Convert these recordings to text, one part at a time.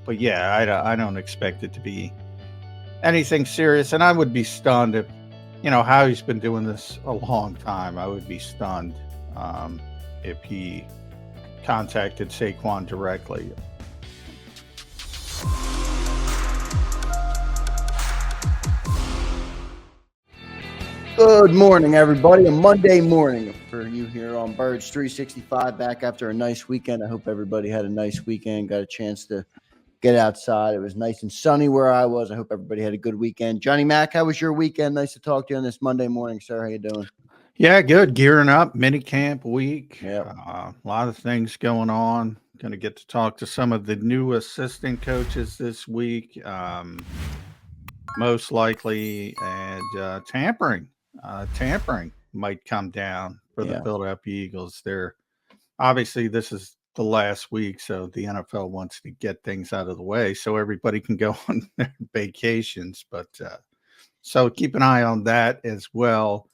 But yeah, I don't expect it to be anything serious. And I would be stunned if, Howie's been doing this a long time. I would be stunned if he contacted Saquon directly. Good morning, everybody. A Monday morning for you here on Birds 365, back after a nice weekend. I hope everybody had a nice weekend, got a chance to get outside. It was nice and sunny where I was. I hope everybody had a good weekend. Johnny Mac, how was your weekend? Nice to talk to you on this Monday morning, sir. How you doing? Yeah, good. Gearing up, mini camp week. Yeah. A lot of things going on. Going to get to talk to some of the new assistant coaches this week. Most likely, and tampering might come down for the Philadelphia Eagles. They're obviously, this is the last week, so the NFL wants to get things out of the way so everybody can go on their vacations. But so keep an eye on that as well.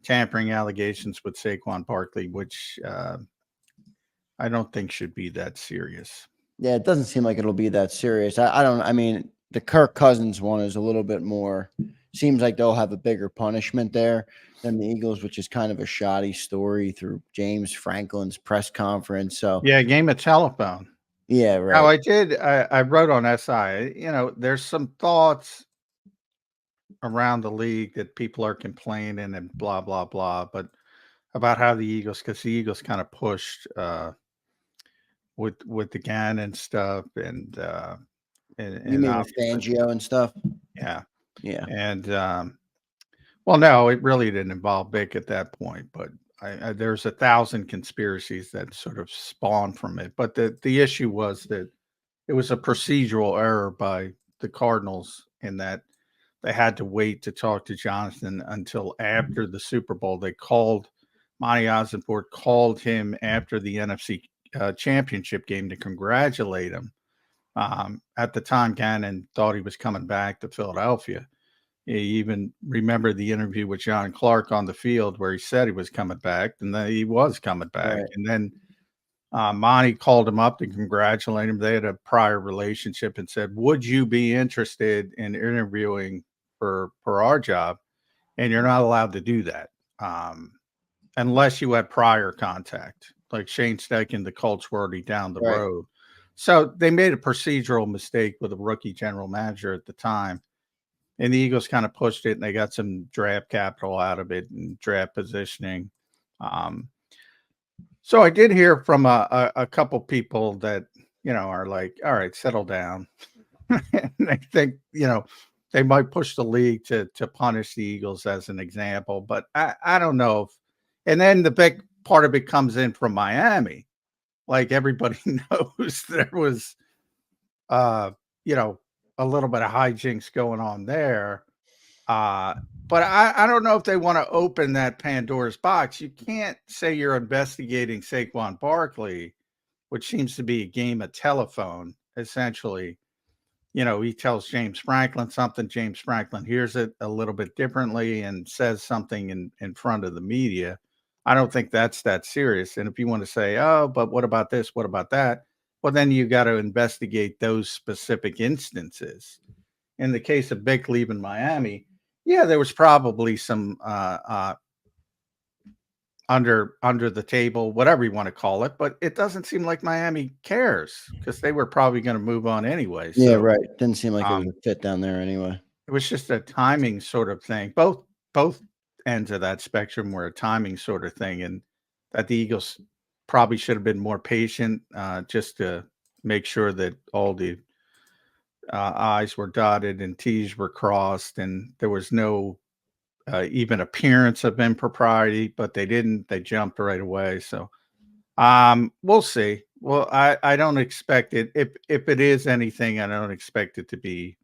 Tampering allegations with Saquon Barkley, which I don't think should be that serious. Yeah, it doesn't seem like it'll be that serious. I mean, the Kirk Cousins one is a little bit more, seems like they'll have a bigger punishment there than the Eagles, which is kind of a shoddy story through James Franklin's press conference. So yeah, game of telephone. Yeah, right. Now I wrote on SI, there's some thoughts around the league that people are complaining and blah, blah, blah, but about how the Eagles, because the Eagles kind of pushed with the Gannon stuff and you mean with Fangio and stuff? Yeah. Yeah. And well, no, it really didn't involve Vic at that point, but there's 1,000 conspiracies that sort of spawned from it. But the issue was that it was a procedural error by the Cardinals in that they had to wait to talk to Jonathan until after the Super Bowl. They called Monty Ossenfort, called him after the NFC championship game to congratulate him. At the time, Gannon thought he was coming back to Philadelphia. He even remembered the interview with John Clark on the field where he said he was coming back, and then he was coming back. Right. And then Monty called him up to congratulate him. They had a prior relationship and said, would you be interested in interviewing for our job? And you're not allowed to do that unless you had prior contact, like Shane Steichen, the Colts were already down the road. So they made a procedural mistake with a rookie general manager at the time. And the Eagles kind of pushed it, and they got some draft capital out of it and draft positioning. So I did hear from a couple people that, are like, all right, settle down. And I think, they might push the league to punish the Eagles as an example. But I don't know. And then the big part of it comes in from Miami. Like everybody knows there was, a little bit of hijinks going on there. But I don't know if they want to open that Pandora's box. You can't say you're investigating Saquon Barkley, which seems to be a game of telephone, essentially. He tells James Franklin something. James Franklin hears it a little bit differently and says something in front of the media. I don't think that's that serious. And if you want to say, oh, but what about this? What about that? Well, then you got to investigate those specific instances. In the case of Vic leaving Miami, yeah, there was probably some under the table, whatever you want to call it, but it doesn't seem like Miami cares because they were probably going to move on anyway. So, yeah, right. Didn't seem like it was a fit down there anyway. It was just a timing sort of thing. Both ends of that spectrum were a timing sort of thing, and that the Eagles probably should have been more patient just to make sure that all the I's were dotted and T's were crossed, and there was no even appearance of impropriety, but they didn't. They jumped right away. So we'll see. Well, I don't expect it. If it is anything, I don't expect it to be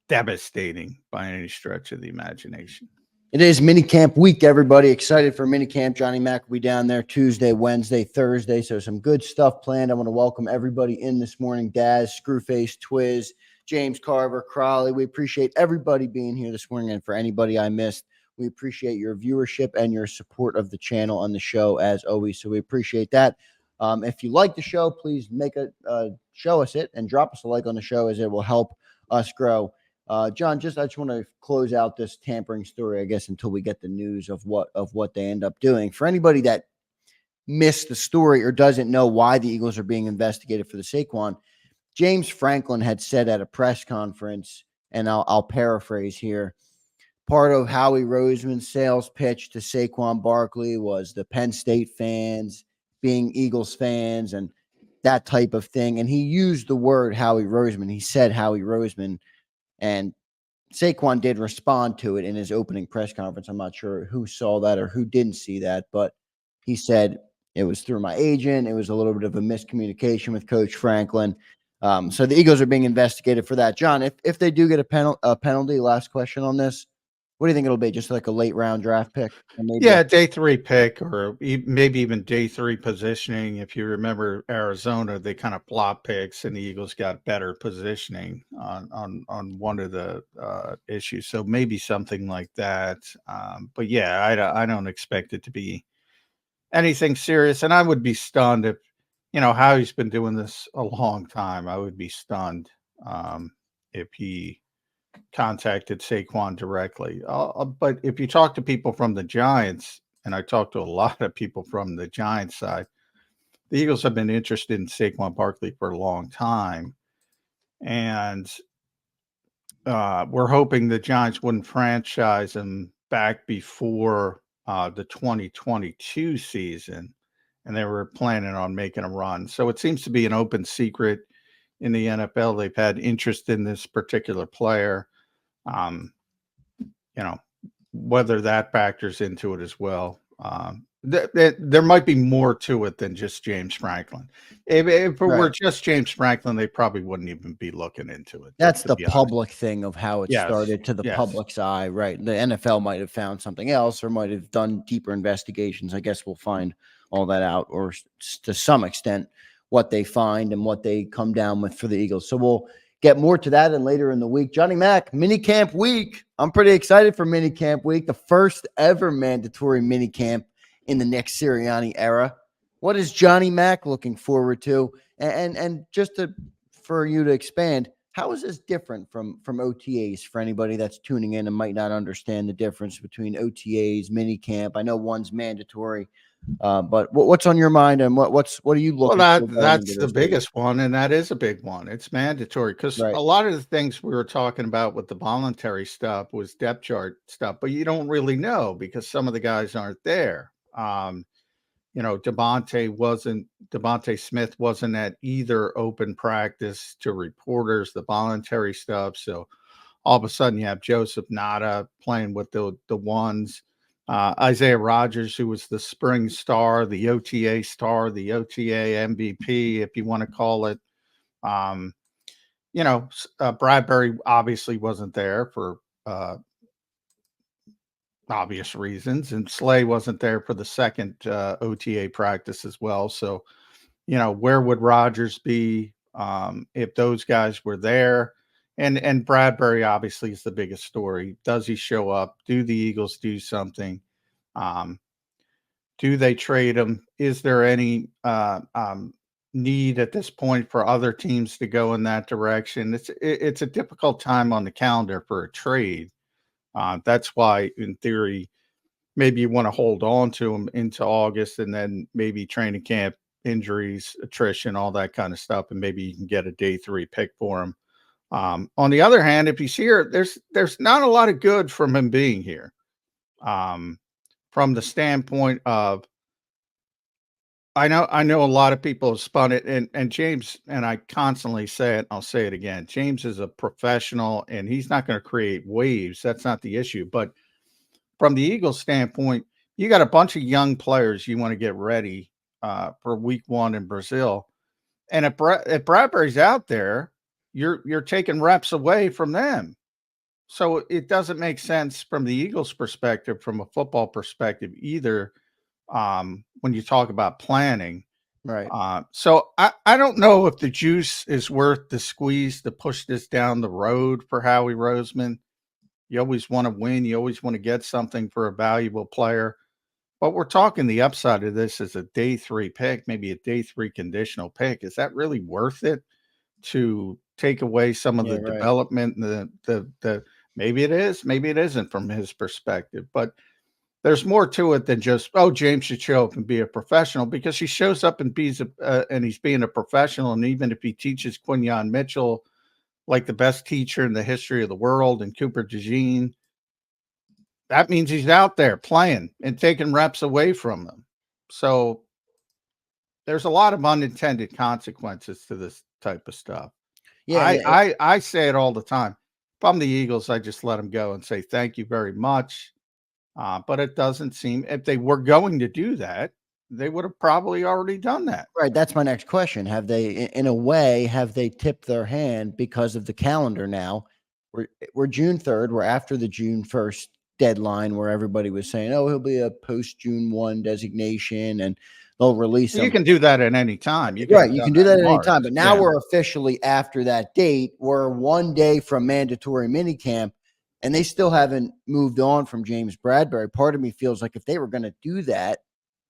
devastating by any stretch of the imagination. It is minicamp week, everybody. Excited for minicamp. Johnny Mac will be down there Tuesday, Wednesday, Thursday. So some good stuff planned. I want to welcome everybody in this morning. Daz, Screwface, Twiz, James Carver, Crawley. We appreciate everybody being here this morning. And for anybody I missed, we appreciate your viewership and your support of the channel on the show as always. So we appreciate that. If you like the show, please show us it and drop us a like on the show, as it will help us grow. John, I just want to close out this tampering story, I guess, until we get the news of what they end up doing. For anybody that missed the story or doesn't know why the Eagles are being investigated for the Saquon, James Franklin had said at a press conference, and I'll paraphrase here, part of Howie Roseman's sales pitch to Saquon Barkley was the Penn State fans being Eagles fans and that type of thing. And he used the word Howie Roseman. He said Howie Roseman, and Saquon did respond to it in his opening press conference. I'm not sure who saw that or who didn't see that, but he said it was through my agent. It was a little bit of a miscommunication with Coach Franklin. So the Eagles are being investigated for that. John, if they do get a penalty, last question on this, what do you think it'll be? Just like a late round draft pick? Or maybe Yeah, day 3 pick, or maybe even day 3 positioning. If you remember Arizona, they kind of flop picks, and the Eagles got better positioning on one of the issues. So maybe something like that. But yeah, I don't expect it to be anything serious. And I would be stunned if, Howie's been doing this a long time. I would be stunned if he contacted Saquon directly. But if you talk to people from the Giants, and I talked to a lot of people from the Giants side, the Eagles have been interested in Saquon Barkley for a long time. And we're hoping the Giants wouldn't franchise him back before the 2022 season. And they were planning on making a run. So it seems to be an open secret in the NFL. They've had interest in this particular player. Whether that factors into it as well. There might be more to it than just James Franklin. If it were just James Franklin, they probably wouldn't even be looking into it. That's to the be honest. public thing of how it Yes, started to the yes. public's eye, right? The NFL might have found something else or might have done deeper investigations. I guess we'll find all that out, or to some extent, what they find and what they come down with for the Eagles. So we'll get more to that and later in the week. Johnny Mac, mini camp week. I'm pretty excited for mini camp week, the first ever mandatory mini camp in the Nick Sirianni era. What is Johnny Mac looking forward to? And just for you to expand, how is this different from OTAs for anybody that's tuning in and might not understand the difference between OTAs, mini camp? I know one's mandatory, but what's on your mind, and what are you looking for? That's the biggest one, and that is a big one. It's mandatory because Right. a lot of the things we were talking about with the voluntary stuff was depth chart stuff, but you don't really know because some of the guys aren't there. Devontae Smith wasn't at either open practice to reporters, the voluntary stuff. So all of a sudden you have Joseph Nada playing with the ones. Isaiah Rodgers, who was the spring star, the OTA MVP, if you want to call it. Bradbury obviously wasn't there for obvious reasons, and Slay wasn't there for the second OTA practice as well. So, where would Rodgers be if those guys were there? And Bradbury obviously is the biggest story. Does he show up? Do the Eagles do something? Do they trade him? Is there any need at this point for other teams to go in that direction? It's a difficult time on the calendar for a trade. That's why, in theory, maybe you want to hold on to him into August, and then maybe training camp, injuries, attrition, all that kind of stuff, and maybe you can get a day 3 pick for him. On the other hand, if he's here, there's not a lot of good from him being here. From the standpoint of, I know a lot of people have spun it, and James, and I constantly say it, I'll say it again. James is a professional, and he's not going to create waves. That's not the issue. But from the Eagles standpoint, you got a bunch of young players you want to get ready for week 1 in Brazil. And if Bradbury's out there, you're taking reps away from them. So it doesn't make sense from the Eagles' perspective, from a football perspective either, when you talk about planning. Right. So I don't know if the juice is worth the squeeze to push this down the road for Howie Roseman. You always want to win. You always want to get something for a valuable player. But we're talking the upside of this is a day 3 pick, maybe a day 3 conditional pick. Is that really worth it to take away some of Yeah, the right. development and the maybe it is, maybe it isn't from his perspective, but there's more to it than just, oh, James should show up and be a professional, because he shows up and and he's being a professional. And even if he teaches Quinyon Mitchell like the best teacher in the history of the world and Cooper DeJean, that means he's out there playing and taking reps away from them. So there's a lot of unintended consequences to this type of stuff. Yeah, and I say it all the time. If I'm the Eagles, I just let them go and say thank you very much. But it doesn't seem, if they were going to do that, they would have probably already done that. right. That's my next question. Have they, in a way, have they tipped their hand because of the calendar now? We're June 3rd. We're after the June 1st deadline where everybody was saying, oh, he'll be a post June 1 designation and they'll release You him. can do that at any time. You could Right. have You done can do that that in at any March. time. But now Yeah. we're officially after that date. We're 1 day from mandatory minicamp, and they still haven't moved on from James Bradbury. Part of me feels like if they were going to do that,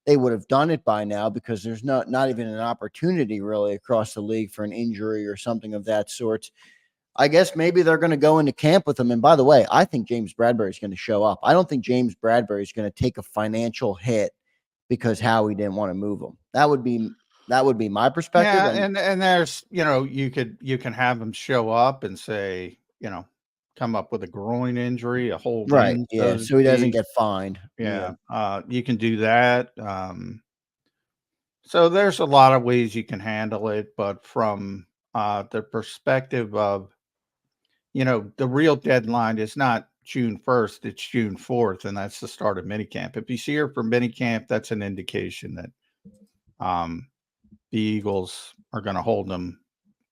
they would have done it by now, because there's not even an opportunity really across the league for an injury or something of that sort. I guess maybe they're going to go into camp with him. And by the way, I think James Bradbury is going to show up. I don't think James Bradbury is going to take a financial hit because Howie didn't want to move him. That would be my perspective. Yeah, And and there's, you can have them show up and say, come up with a groin injury, a whole right, in, yeah, so to so he doesn't speak. get fined. Yeah, Yeah, you can do that. So there's a lot of ways you can handle it, but from the perspective of, the real deadline is not June 1st, it's June 4th, and that's the start of minicamp. If he's here for minicamp, that's an indication that um, the Eagles are going to hold him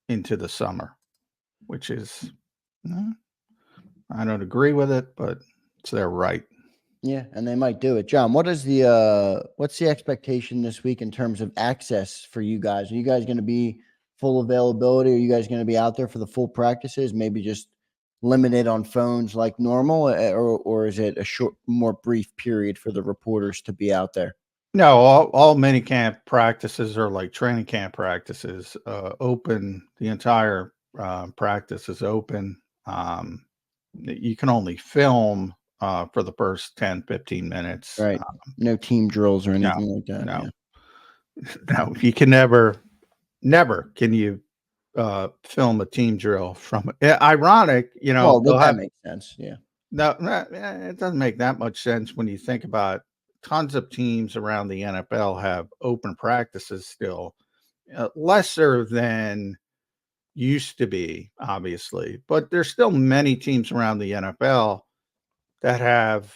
into the summer, which is, I don't agree with it, but it's their right. yeah, and they might do it. John, what's the expectation this week in terms of access for you guys? Are you guys going to be full availability? Are you guys going to be out there for the full practices? Maybe just limited on phones like normal, or is it a short, more brief period for the reporters to be out there? No, all minicamp practices are like training camp practices, open. The entire practice is open. You can only film for the first 10, 15 minutes. Right. No team drills or No, anything like that. no, Yeah. no. You can never can you film a team drill from it. Ironic, Well, they'll that have makes sense. Yeah. no, it doesn't make that much sense when you think about tons of teams around the NFL have open practices still, lesser than used to be, obviously, but there's still many teams around the NFL that have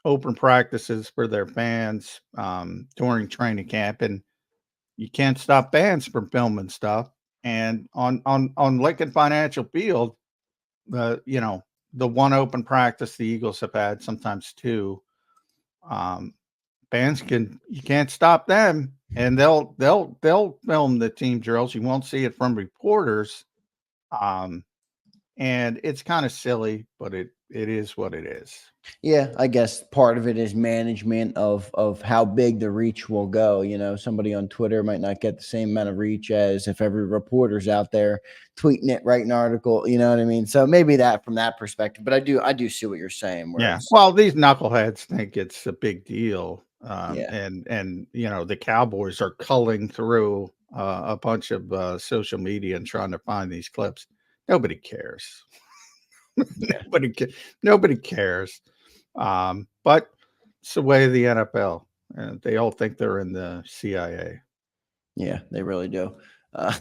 open practices for their fans during training camp, and you can't stop fans from filming stuff. And on Lincoln Financial Field, the one open practice the Eagles have had, sometimes two, um, fans you can't stop them, and they'll film the team drills. You won't see it from reporters. Um, and it's kind of silly, but it is what it is. Yeah, I guess part of it is management of how big the reach will go. Somebody on Twitter might not get the same amount of reach as if every reporter's out there tweeting it, writing an article. You know what I mean? So maybe that from that perspective. But I do see what you're saying. Where Yeah. it's, Well, these knuckleheads think it's a big deal. yeah, And the Cowboys are culling through a bunch of social media and trying to find these clips. Nobody cares. yeah, Nobody cares. But it's the way of the NFL. And they all think they're in the CIA. yeah, they really do. Uh,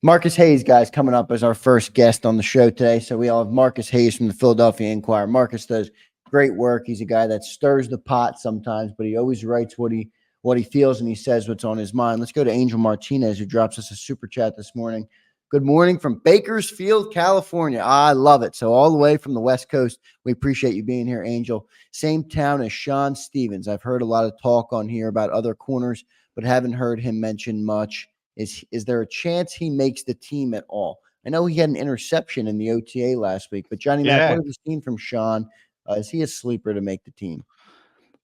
Marcus Hayes, guys, coming up as our first guest on the show today. So we all have Marcus Hayes from the Philadelphia Inquirer. Marcus does great work. He's a guy that stirs the pot sometimes, but he always writes what he feels, and he says what's on his mind. Let's go to Angel Martinez, who drops us a super chat this morning. Good morning from Bakersfield, California. I love it. So all the way from the West Coast, we appreciate you being here, Angel. Same town as Sean Stevens. I've heard a lot of talk on here about other corners, but haven't heard him mention much. Is there a chance he makes the team at all? I know he had an interception in the OTA last week, but Johnny Mac, what Yeah. have you seen from Sean? Is he a sleeper to make the team?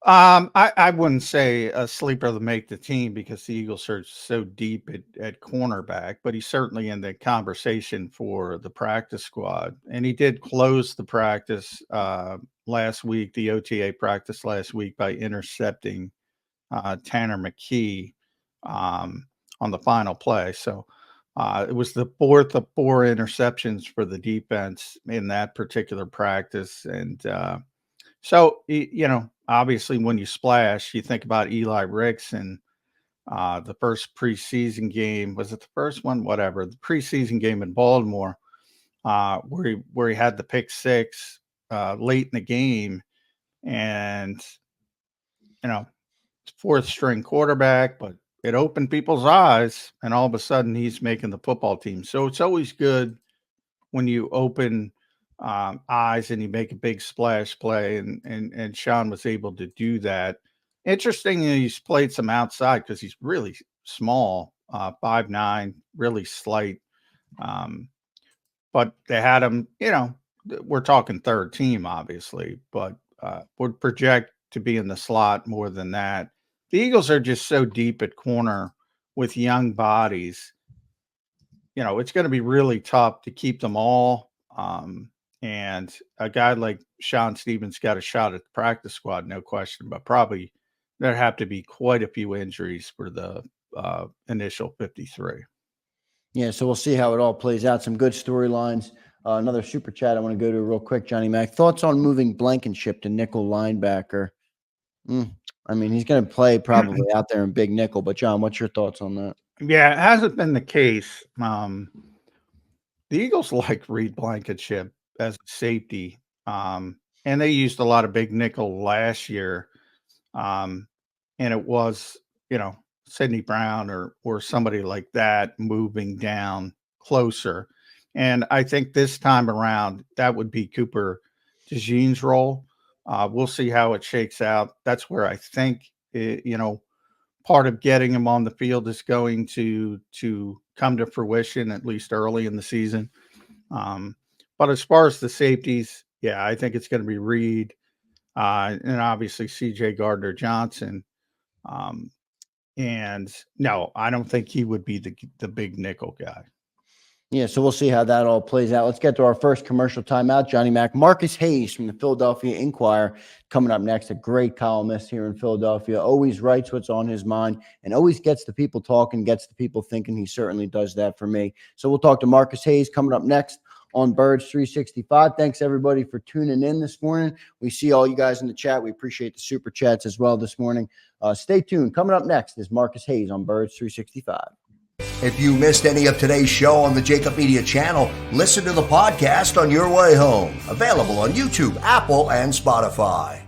I wouldn't say a sleeper to make the team because the Eagles are so deep at cornerback, but he's certainly in the conversation for the practice squad. And he did close the practice last week, the OTA practice last week, by intercepting Tanner McKee on the final play. So it was the fourth of four interceptions for the defense in that particular practice. And so, obviously when you splash, you think about Eli Ricks and the first preseason game. Was it the first one? Whatever. The preseason game in Baltimore, where he had the pick six late in the game, and fourth string quarterback, but it opened people's eyes, and all of a sudden he's making the football team. So it's always good when you open eyes and you make a big splash play, and Sean was able to do that. Interesting, he's played some outside because he's really small, 5'9", really slight. But they had him, we're talking third team, obviously, but would project to be in the slot more than that. The Eagles are just so deep at corner with young bodies. It's going to be really tough to keep them all. And a guy like Sean Stevens got a shot at the practice squad, no question, but probably there have to be quite a few injuries for the initial 53. Yeah, so we'll see how it all plays out. Some good storylines. Another super chat I want to go to real quick, Johnny Mac. Thoughts on moving Blankenship to nickel linebacker? I mean, he's going to play probably out there in big nickel, but John, what's your thoughts on that? Yeah, it hasn't been the case. The Eagles like Reed Blankenship as a safety, and they used a lot of big nickel last year, and it was, Sidney Brown or somebody like that moving down closer. And I think this time around, that would be Cooper DeJean's role. We'll see how it shakes out. That's where I think, part of getting him on the field is going to come to fruition, at least early in the season. But as far as the safeties, yeah, I think it's going to be Reed and obviously CJ Gardner-Johnson. And no, I don't think he would be the big nickel guy. Yeah, so we'll see how that all plays out. Let's get to our first commercial timeout. Johnny Mac, Marcus Hayes from the Philadelphia Inquirer coming up next. A great columnist here in Philadelphia. Always writes what's on his mind and always gets the people talking, gets the people thinking. He certainly does that for me. So we'll talk to Marcus Hayes coming up next on Birds 365. Thanks, everybody, for tuning in this morning. We see all you guys in the chat. We appreciate the super chats as well this morning. Stay tuned. Coming up next is Marcus Hayes on Birds 365. If you missed any of today's show on the JAKIB Media channel, listen to the podcast on your way home. Available on YouTube, Apple, and Spotify.